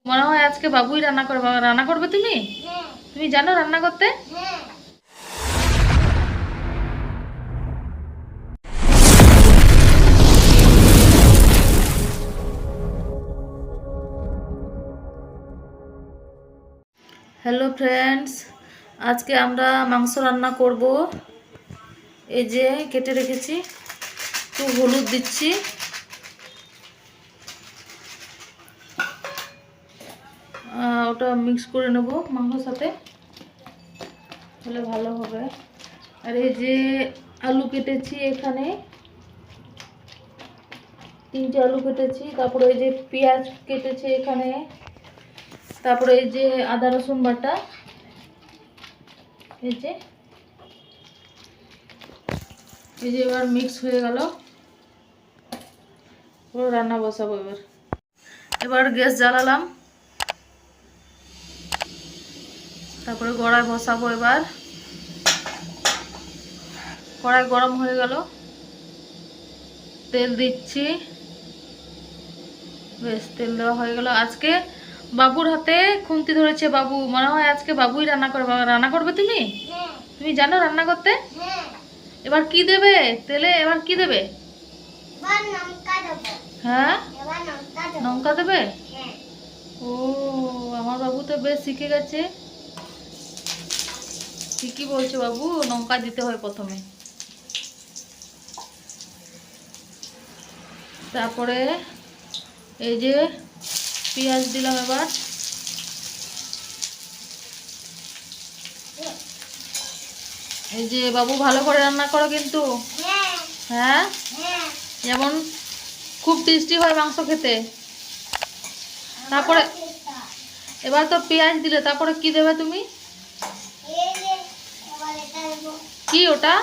মনে হয় আজকে বাবুই রান্না করবে। রান্না করবে তুমি? তুমি জানো রান্না করতে? হ্যালো ফ্রেন্ডস, আজকে আমরা মাংস রান্না করব। এই যে কেটে রেখেছি, একটু হলুদ দিচ্ছি, ওটা মিক্স করে নেব মাংসের সাথে, তাহলে ভালো হবে। আর এই যে আলু কেটেছি, এখানে 3টে আলু কেটেছি। তারপরে এই যে পেঁয়াজ কেটেছি এখানে। তারপরে এই যে আদা রসুন বাটা, এই যে এবার মিক্স হয়ে গেল। পুরো রান্না বসাবো এবার। এবার গ্যাস জ্বালালাম, তারপরে কড়াই বসাবো। এবার কড়াই গরম হয়ে গেল, তেল দিচ্ছি। বেশ, তেল দেওয়া হয়ে গেল। আজকে বাবুর হাতে খুন্তি ধরেছে বাবু, মনে হয় আজকে বাবুই রান্না করবে। রান্না করবে তুমি? তুমি জানো রান্না করতে? এবার কি দেবে তেলে? এবার কি দেবে? হ্যাঁ, লঙ্কা দেবে। ও, আমার বাবু তো বেশ শিখে গেছে। ঠিকই বলছে বাবু, লঙ্কা দিতে হয় প্রথমে। তারপরে এই যে পেঁয়াজ দিলাম। এবার এই যে বাবু, ভালো করে রান্না করো কিন্তু। হ্যাঁ, যেমন খুব টেস্টি হয় মাংস খেতে। তারপরে এবার তো পেঁয়াজ দিলে, তারপরে কি দেবে তুমি? কি ওটা?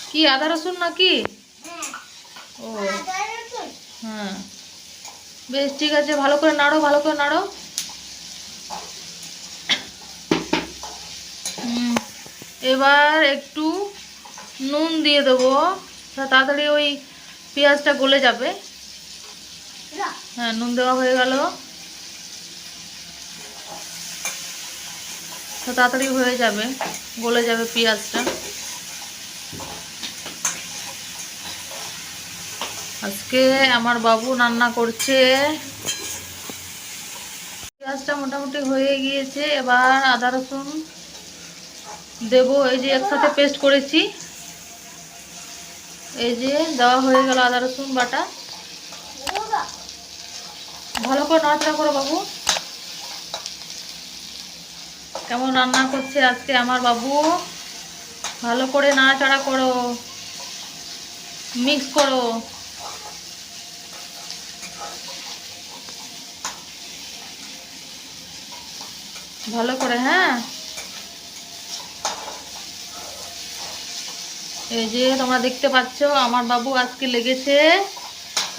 কি আদা রসুন নাকি? ও হ্যাঁ, বেশ ঠিক আছে। ভালো করে নাড়ো, ভালো করে নাড়ো। এবার একটু নুন দিয়ে দেবো, তাড়াতাড়ি ওই পেঁয়াজটা গলে যাবে। হ্যাঁ, নুন দেওয়া হয়ে গেল, তো তাড়াতাড়ি হয়ে যাবে, গলে যাবে পেঁয়াজটা। আজকে আমার বাবু রান্না করছে। পেঁয়াজটা মোটামুটি হয়ে গিয়েছে। এবার আদা রসুন দেবো, এই যে একসাথে পেস্ট করেছি। এই যে দেওয়া হয়ে গেল আদা রসুন বাটা। ভালো করে নাড়াচাড়া করো বাবু। কেমন রান্না করছে আজকে আমার বাবু, ভালো করে নাড়াচাড়া করো, মিক্স করো ভালো করে। হ্যাঁ, এই যে তোমরা দেখতে পাচ্ছ আমার বাবু আজকে লেগেছে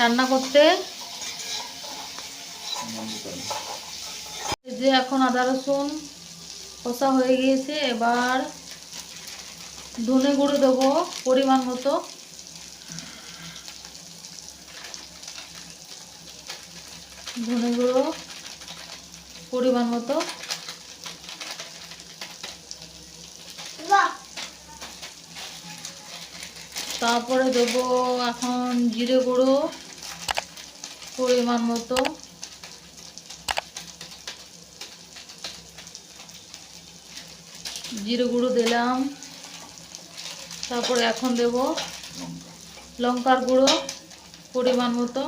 রান্না করতে। এই যে এখন আদা রসুন কষা হয়ে গিয়েছে। এবার ধনে গুঁড়ো দেবো পরিমাণ মতো। ধনে গুঁড়ো পরিমাণ মতো। তারপরে দেবো এখন জিরে গুঁড়ো পরিমাণ মতো। জিরে গুঁড়ো দিলাম। তারপরে এখন দেব লঙ্কার গুঁড়ো পরিমাণ মতো।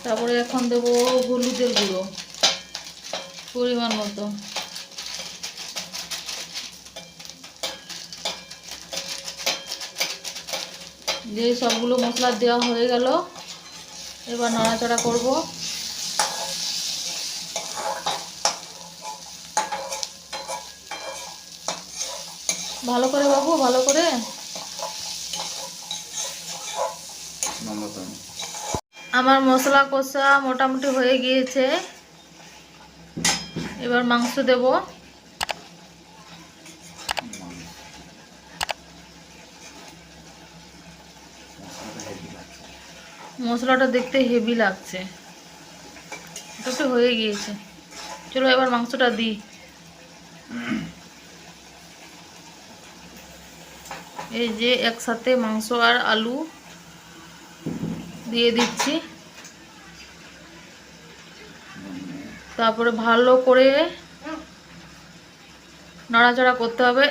তারপরে এখন দেব হলুদের গুঁড়ো পরিমাণ মতো। যে সবগুলো মশলা দেওয়া হয়ে গেল, এবার নাড়াচাড়া করব। ভালো করে বাবু, ভালো করে। আমার মশলা কষা মোটামুটি হয়ে গিয়েছে। এবার মাংস দেব। মশলাটা দেখতে হেভি লাগছে, এটা তো হয়ে গিয়েছে। চলো এবার মাংসটা দিই। এই যে একসাথে মাংস আর আলু দিয়ে দিচ্ছি, তারপরে ভালো করে নাড়াচাড়া করতে হবে।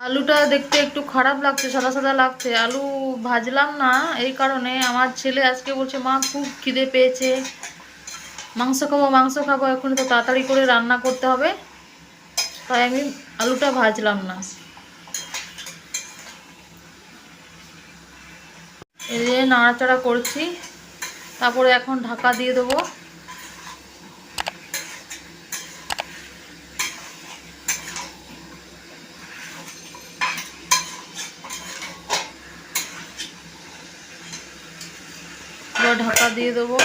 আলুটা দেখতে একটু খারাপ লাগছে, সাদা সাদা লাগছে। আলু ভাজলাম না এই কারণে, আমার ছেলে আজকে বলছে মা খুব খিদে পেয়েছে, মাংস খাবো মাংস খাবো, এখন তো তাড়াতাড়ি করে রান্না করতে হবে, তাই আমি আলুটা ভাজলাম না। এই যে নাড়াচাড়া করছি, তারপরে এখন ঢাকা দিয়ে দেবো। ঢাকা দিয়ে দেবো।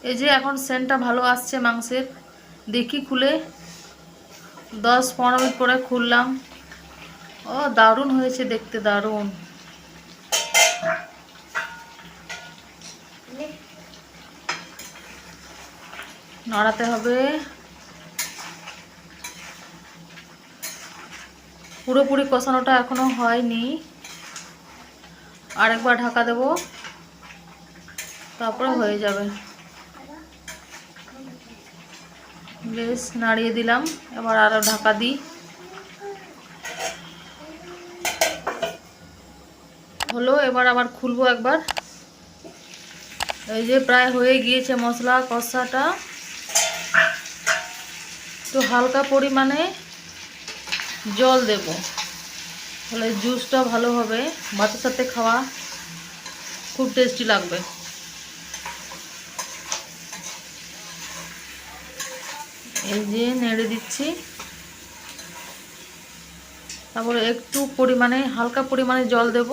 এই যে এখন সেন্টটা ভালো আসছে মাংসের, দেখি খুলে 10-15 মিনিট পরে খুললাম। ও দারুণ হয়েছে দেখতে, দারুণ। নাড়াতে হবে, পুরোপুরি কষানোটা এখনো হয়নি, আরেকবার ঢাকা দেব, তারপরে হয়ে যাবে। বেশ নাড়িয়ে দিলাম, এবার আরো ঢাকা দিই। হলো, এবার আবার খুলবো একবার। এই যে প্রায় হয়ে গিয়েছে মশলা কষাটা, তো হালকা পরিমাণে জল দেব, তাহলে জুসটা ভালো হবে, ভাতের সাথে খাওয়া খুব টেস্টি লাগবে। এই যে নেড়ে দিচ্ছি, তারপরে একটু পরিমাণে হালকা পরিমাণে জল দেব।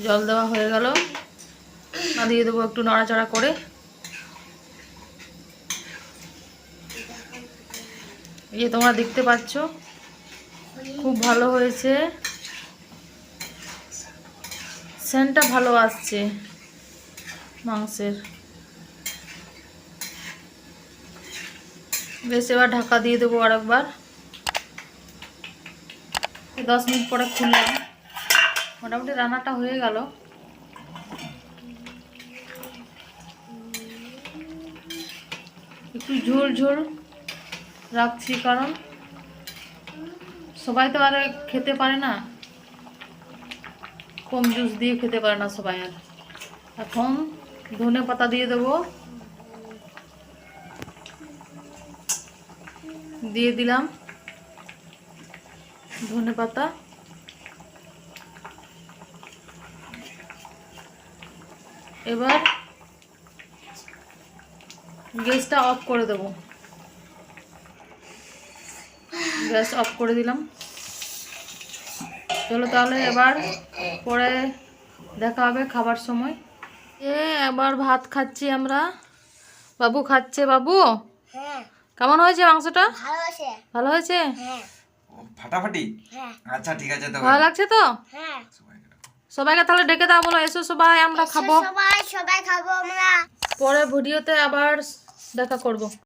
জল দেওয়া হয়ে গেল, দিয়ে দেবো একটু নাড়াচাড়া করে। এই যে তোমরা দেখতে পাচ্ছ খুব ভালো হয়েছে, সেন্টটা ভালো আসছে মাংসের। বেশ এবার ঢাকা দিয়ে দেবো আরেকবার। 10 মিনিট পরে খুললাম, মোটামুটি রান্নাটা হয়ে গেল। একটু ঝোল ঝোল রাখছি, কারণ সবাই তো আর খেতে পারে না, কম জুস দিয়ে খেতে পারে না সবাই। আর এখন ধনে পাতা দিয়ে দেবো, দিয়ে দিলাম ধনে পাতা। এবার গ্যাসটা অফ করে দেব, গ্যাস অফ করে দিলাম। চলো তাহলে এবার পরে দেখা হবে খাবার সময়। এবার ভাত খাচ্ছি আমরা, বাবু খাচ্ছে। বাবু কেমন হয়েছে মাংসটা? ভালো হয়েছে, ফাটাফাটি। আচ্ছা ঠিক আছে, তো ভালো লাগছে তো? সবাইকে তাহলে ডেকে দাও, বলো এসো সবাই আমরা খাবো, সবাই খাবো আমরা। পরে ভিডিওতে আবার দেখা করব।